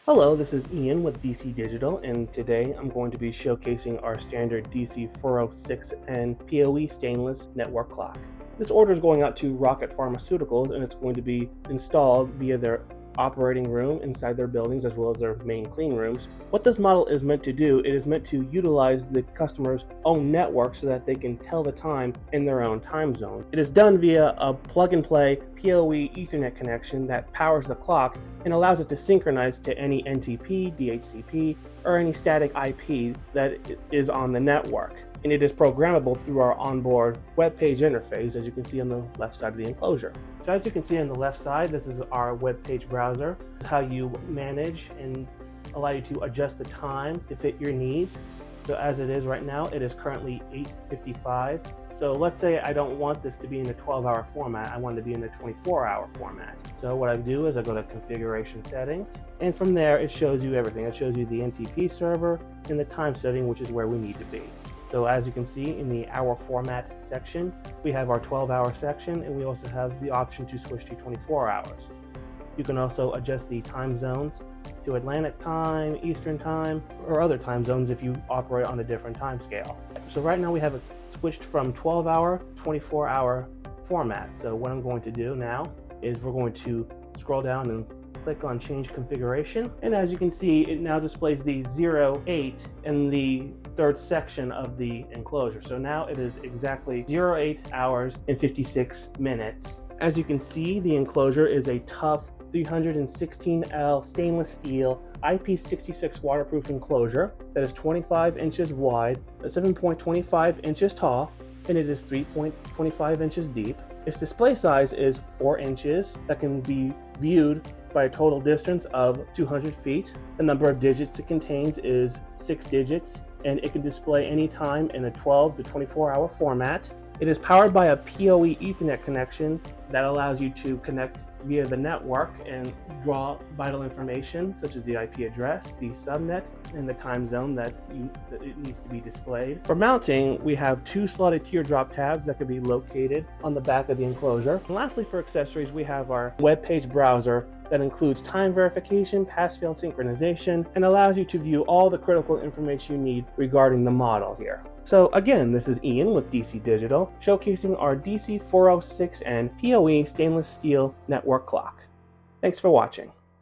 Hello, this is Ian with DC Digital, and today I'm going to be showcasing our standard DC-406N-POE Stainless Network Clock. This order is going out to Rocket Pharmaceuticals, and it's going to be installed via their operating room inside their buildings as well as their main clean rooms. What this model is meant to do, it is meant to utilize the customer's own network so that they can tell the time in their own time zone. It is done via a plug-and-play PoE Ethernet connection that powers the clock and allows it to synchronize to any NTP, DHCP, or any static IP that is on the network. And it is programmable through our onboard web page interface, as you can see on the left side of the enclosure. So as you can see on the left side, this is our web page browser. This is how you manage and allow you to adjust the time to fit your needs. So as it is right now, it is currently 8:55. So let's say I don't want this to be in the 12-hour format, I want it to be in the 24-hour format. So what I do is I go to configuration settings, and from there it shows you everything. It shows you the NTP server and the time setting, which is where we need to be. So as you can see in the hour format section, we have our 12-hour section, and we also have the option to switch to 24 hours. You can also adjust the time zones to Atlantic time, Eastern time, or other time zones if you operate on a different time scale. So right now we have it switched from 12-hour, 24-hour format. So what I'm going to do now is we're going to scroll down and click on change configuration, and as you can see, it now displays the 08 in the third section of the enclosure. So now it is exactly 08 hours and 56 minutes. As you can see, the enclosure is a tough 316L stainless steel IP66 waterproof enclosure that is 25 inches wide, 7.25 inches tall, and it is 3.25 inches deep. Its display size is 4 inches that can be viewed by a total distance of 200 feet. The number of digits it contains is 6 digits, and it can display any time in a 12 to 24 hour format. It is powered by a PoE Ethernet connection that allows you to connect via the network and draw vital information such as the IP address, the subnet, and the time zone that it needs to be displayed. For mounting, we have 2 slotted teardrop tabs that can be located on the back of the enclosure. And lastly, for accessories, we have our web page browser that includes time verification, pass-fail synchronization, and allows you to view all the critical information you need regarding the model here. So again, this is Ian with DC Digital, showcasing our DC-406N-POE Stainless Steel Network Clock. Thanks for watching.